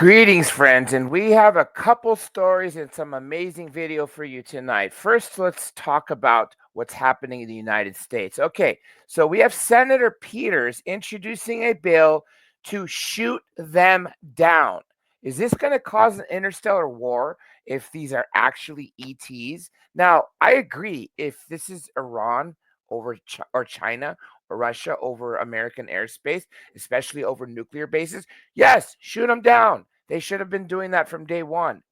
Greetings, friends, and we have a couple stories and some amazing video for you tonight. First, let's talk about what's happening in the United States. Okay, so we have Senator Peters introducing a bill to shoot them down. Is this going to cause an interstellar war if these are actually ETs? Now, I agree if this is Iran over or China or Russia over American airspace, especially over nuclear bases. Yes, shoot them down. They should have been doing that from day one.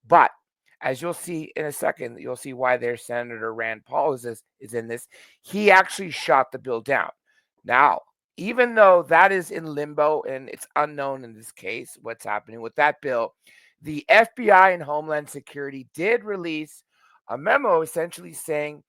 But as you'll see in a second, you'll see why their Senator Rand Paul is in this. He actually shot the bill down. Now, even though that is in limbo and it's unknown in this case, what's happening with that bill, the FBI and Homeland Security did release a memo essentially saying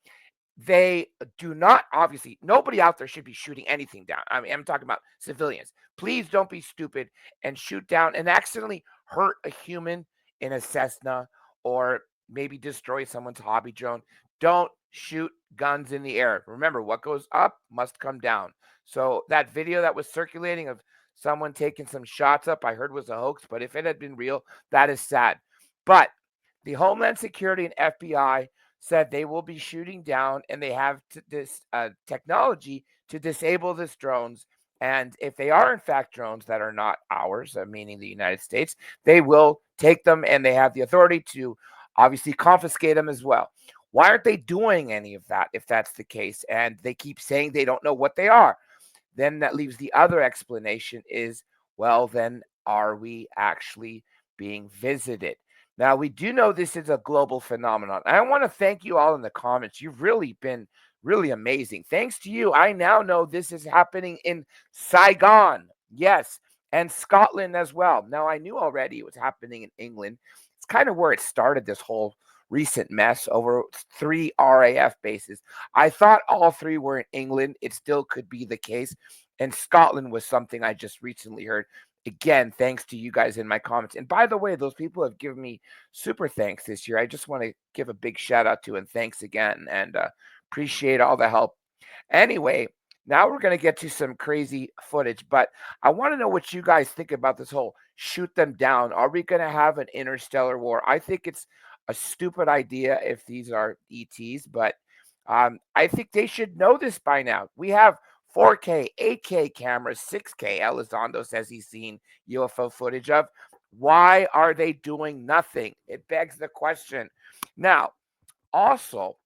they do not, obviously, nobody out there should be shooting anything down. I mean, I'm talking about civilians. Please don't be stupid and shoot down and accidentally hurt a human in a Cessna or maybe destroy someone's hobby drone. Don't shoot guns in the air. Remember, what goes up must come down. So that video that was circulating of someone taking some shots up, I heard was a hoax, but if it had been real, that is sad. But the Homeland Security and FBI said they will be shooting down and they have this technology to disable these drones. And if they are, in fact, drones that are not ours, meaning the United States, they will take them and they have the authority to obviously confiscate them as well. Why aren't they doing any of that if that's the case? And they keep saying they don't know what they are. Then that leaves the other explanation is, well, then are we actually being visited? Now, we do know this is a global phenomenon. I want to thank you all in the comments. You've really been really amazing. Thanks to you, I now know this is happening in Saigon. Yes, and Scotland as well. Now, I knew already it was happening in England. It's kind of where it started, this whole recent mess over 3 RAF bases. I thought all 3 were in England. It still could be the case. And Scotland was something I just recently heard. Again, thanks to you guys in my comments. And by the way, those people have given me super thanks this year. I just want to give a big shout out to and thanks again and appreciate all the help. Anyway, now we're going to get to some crazy footage, but I want to know what you guys think about this whole shoot them down. Are we going to have an interstellar war? I think it's a stupid idea if these are ETs, but I think they should know this by now. We have 4K, 8K cameras, 6K. Elizondo says he's seen UFO footage of. Why are they doing nothing? It begs the question. Now, also,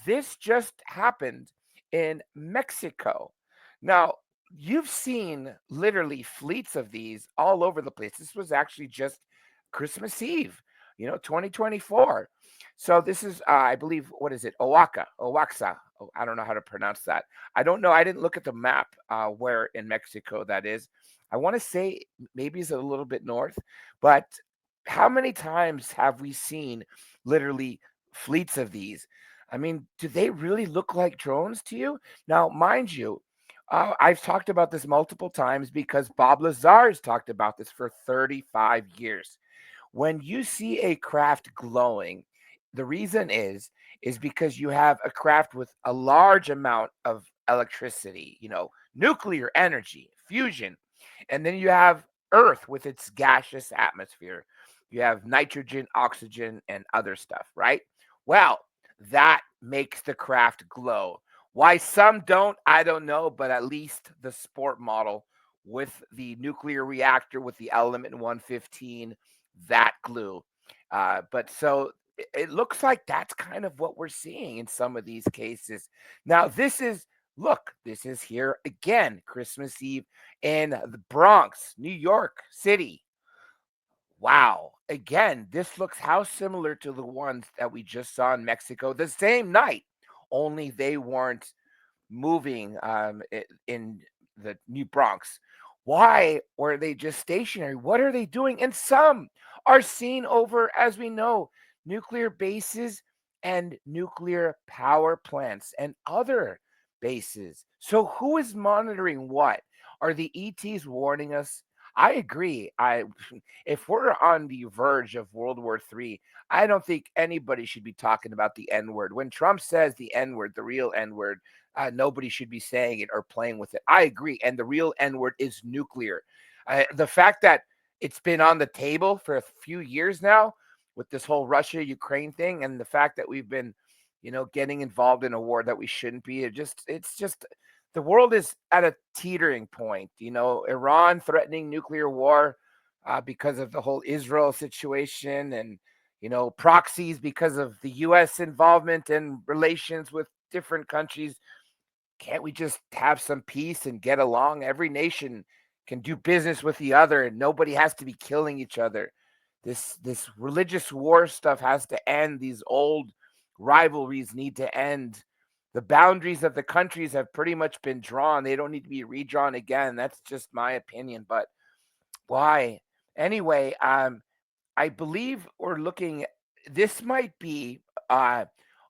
this just happened in Mexico. Now, you've seen literally fleets of these all over the place. This was actually just Christmas Eve, 2024. So this is, I believe, what is it? Oaxaca. Oh, I don't know how to pronounce that. I don't know. I didn't look at the map where in Mexico that is. I want to say maybe it's a little bit north, but how many times have we seen literally fleets of these? I mean, do they really look like drones to you? Now, mind you, I've talked about this multiple times because Bob Lazar has talked about this for 35 years. When you see a craft glowing, the reason is because you have a craft with a large amount of electricity, nuclear energy, fusion. And then you have Earth with its gaseous atmosphere. You have nitrogen, oxygen, and other stuff, right? Well, that makes the craft glow. Why some don't, I don't know, but at least the sport model with the nuclear reactor with the element 115, that glue. But so it looks like that's kind of what we're seeing in some of these cases. Now, this is here again, Christmas Eve in the Bronx, New York City. Wow. Again, this looks how similar to the ones that we just saw in Mexico the same night, only they weren't moving in the New Bronx. Why were they just stationary? What are they doing? And some are seen over, as we know, nuclear bases and nuclear power plants and other bases. So who is monitoring what? Are the ETs warning us? I agree. If we're on the verge of World War III, I don't think anybody should be talking about the N word. When Trump says the N word, the real N word, nobody should be saying it or playing with it. I agree. And the real N word is nuclear. The fact that it's been on the table for a few years now with this whole Russia-Ukraine thing and the fact that we've been, getting involved in a war that we shouldn't be. It's just the world is at a teetering point. Iran threatening nuclear war because of the whole Israel situation, and proxies because of the U.S. involvement and relations with different countries. Can't we just have some peace and get along? Every nation can do business with the other, and nobody has to be killing each other. This religious war stuff has to end. These old rivalries need to end. The boundaries of the countries have pretty much been drawn. They don't need to be redrawn again. That's just my opinion. But why? Anyway, I believe we're looking. This might be uh,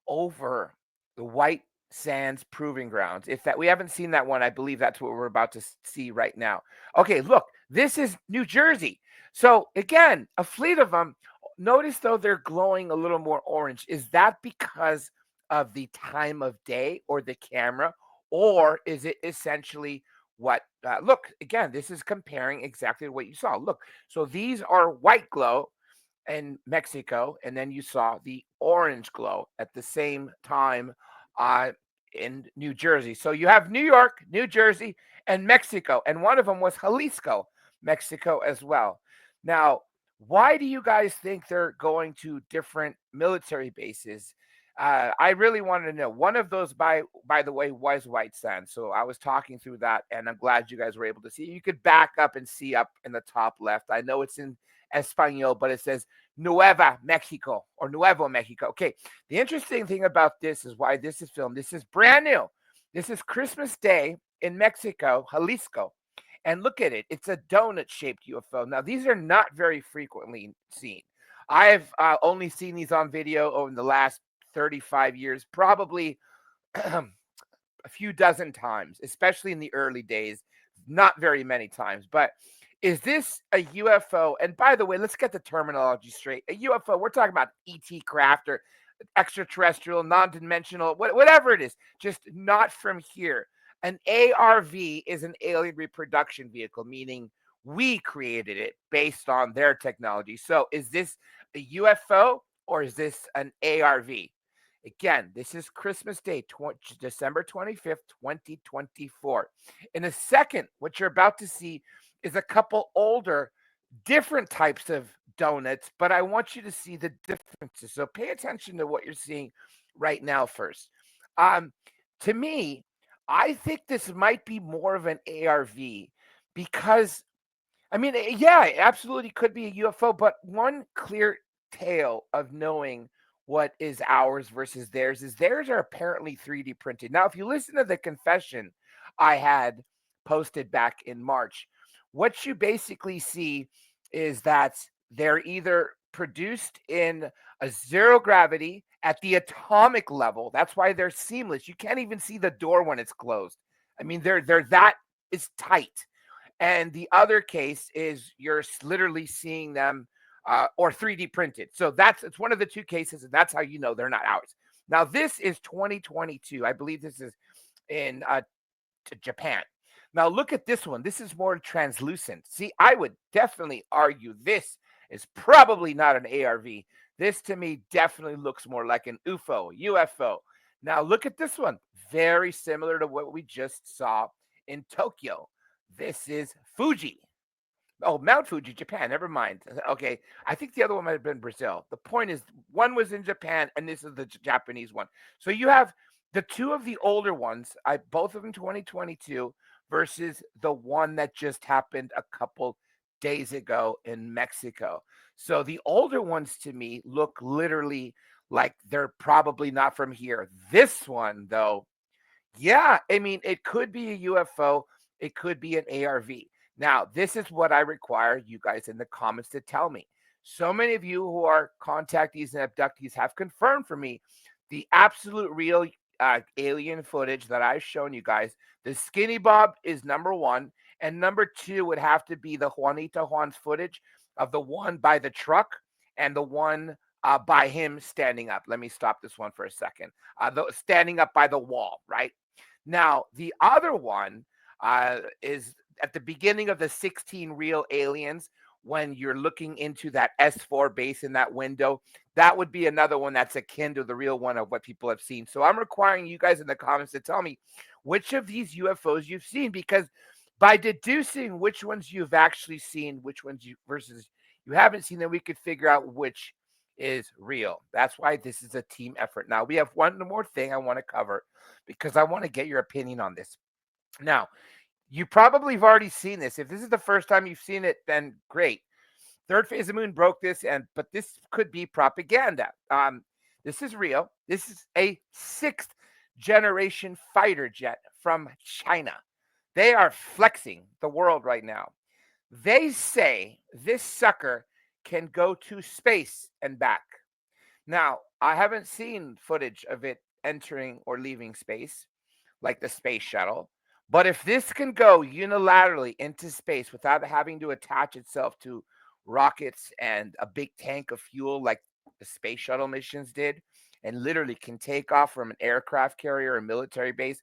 over the White Sands Proving Grounds. If that we haven't seen that one, I believe that's what we're about to see right now. Okay, look, this is New Jersey. So again, a fleet of them. Notice though they're glowing a little more orange. Is that because of the time of day or the camera, or is it essentially what? Look again. This is comparing exactly what you saw. Look, so these are white glow in Mexico, and then you saw the orange glow at the same time uh, in New Jersey. So you have New York, New Jersey, and Mexico, and one of them was Jalisco, Mexico as well. Now, why do you guys think they're going to different military bases? I really wanted to know. One of those, by the way, was White Sands. So I was talking through that, and I'm glad you guys were able to see. You could back up and see up in the top left. I know it's in Espanol, but it says Nueva Mexico or Nuevo Mexico. Okay. The interesting thing about this is why this is filmed. This is brand new. This is Christmas Day in Mexico, Jalisco. And look at it. It's a donut shaped UFO. Now, these are not very frequently seen. I've only seen these on video over the last 35 years, probably a few dozen times, especially in the early days. Not very many times, but is this a UFO? And by the way, let's get the terminology straight. A UFO, we're talking about ET craft or extraterrestrial, non-dimensional, whatever it is, just not from here. An ARV is an alien reproduction vehicle, meaning we created it based on their technology. So is this a UFO or is this an ARV? Again, this is Christmas Day, December 25th, 2024. In a second, what you're about to see is a couple older, different types of donuts, but I want you to see the differences. So pay attention to what you're seeing right now first. Um, to me, I think this might be more of an ARV because I mean, yeah, it absolutely could be a UFO, but one clear tale of knowing what is ours versus theirs is theirs are apparently 3D printed. Now, if you listen to the confession I had posted back in March, what you basically see is that they're either produced in a zero gravity at the atomic level. That's why they're seamless. You can't even see the door when it's closed. I mean, they're that is tight, and the other case is you're literally seeing them or 3D printed. So it's one of the two cases, and that's how you know they're not ours. Now this is 2022. I believe this is in Japan. Now look at this one. This is more translucent. See, I would definitely argue this is probably not an ARV. This to me definitely looks more like an UFO. Now look at this one. Very similar to what we just saw in Tokyo. This is Fuji. Oh, Mount Fuji, Japan. Never mind. Okay. I think the other one might have been Brazil. The point is, one was in Japan, and this is the Japanese one. So you have the two of the older ones, both of them 2022, versus the one that just happened a couple days ago in Mexico. So the older ones to me look literally like they're probably not from here. This one, though, yeah, I mean, it could be a UFO, it could be an ARV. Now, this is what I require you guys in the comments to tell me. So many of you who are contactees and abductees have confirmed for me the absolute real alien footage that I've shown you guys. The Skinny Bob is number one, and number two would have to be the Juanita Juan's footage of the one by the truck and the one by him standing up. Let me stop this one for a second. Standing up by the wall, right? Now, the other one is at the beginning of the 16 real aliens when you're looking into that S4 base in that window. That would be another one that's akin to the real one of what people have seen. So I'm requiring you guys in the comments to tell me which of these UFOs you've seen, because by deducing which ones you've actually seen, which ones you versus you haven't seen, then we could figure out which is real. That's why this is a team effort. Now, we have one more thing I want to cover because I want to get your opinion on this. Now, you probably have already seen this. If this is the first time you've seen it, then great. Third phase of the moon broke this, but this could be propaganda. This is real. This is a sixth generation fighter jet from China. They are flexing the world right now. They say this sucker can go to space and back. Now, I haven't seen footage of it entering or leaving space like the space shuttle. But if this can go unilaterally into space without having to attach itself to rockets and a big tank of fuel like the space shuttle missions did, and literally can take off from an aircraft carrier or military base,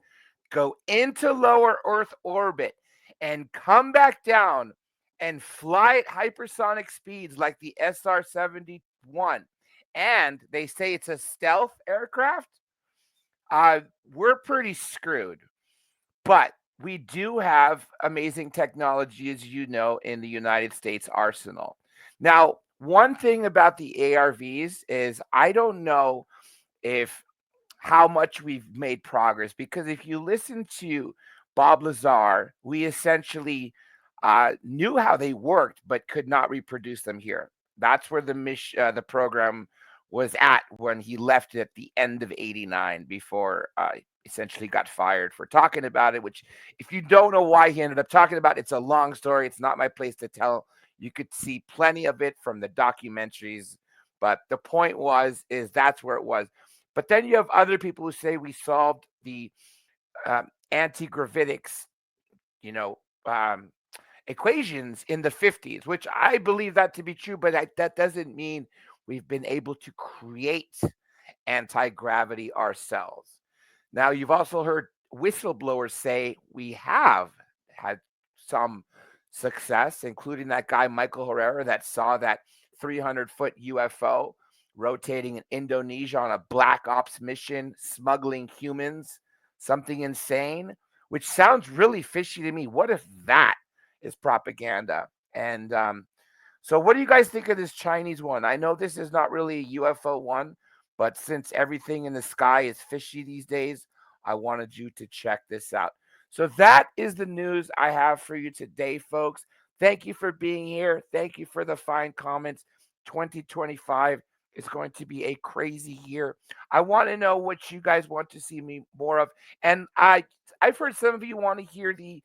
go into lower Earth orbit, and come back down and fly at hypersonic speeds like the SR 71, and they say it's a stealth aircraft, we're pretty screwed. But we do have amazing technology, as you know, in the United States arsenal. Now, one thing about the ARVs is I don't know if how much we've made progress, because if you listen to Bob Lazar, we essentially knew how they worked but could not reproduce them here. That's where the program was at when he left at the end of '89, before essentially got fired for talking about it. Which, if you don't know why he ended up talking about it, it's a long story. It's not my place to tell. You could see plenty of it from the documentaries, but the point is that's where it was. But then you have other people who say we solved the anti-gravitics, you know, um, equations in the 50s, which I believe that to be true, but that doesn't mean we've been able to create anti-gravity ourselves. Now, you've also heard whistleblowers say we have had some success, including that guy, Michael Herrera, that saw that 300-foot UFO rotating in Indonesia on a black ops mission, smuggling humans, something insane, which sounds really fishy to me. What if that is propaganda? And so what do you guys think of this Chinese one? I know this is not really a UFO one, but since everything in the sky is fishy these days, I wanted you to check this out. So that is the news I have for you today, folks. Thank you for being here. Thank you for the fine comments. 2025 is going to be a crazy year. I want to know what you guys want to see me more of. And I've heard some of you want to hear the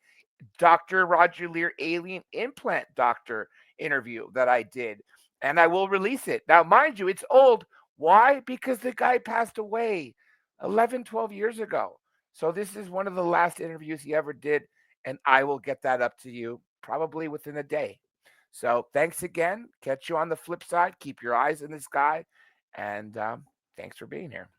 Dr. Roger Lear alien implant doctor interview that I did, and I will release it. Now, mind you, it's old. Why? Because the guy passed away 11, 12 years ago. So this is one of the last interviews he ever did, and I will get that up to you probably within a day. So thanks again. Catch you on the flip side. Keep your eyes in the sky, and thanks for being here.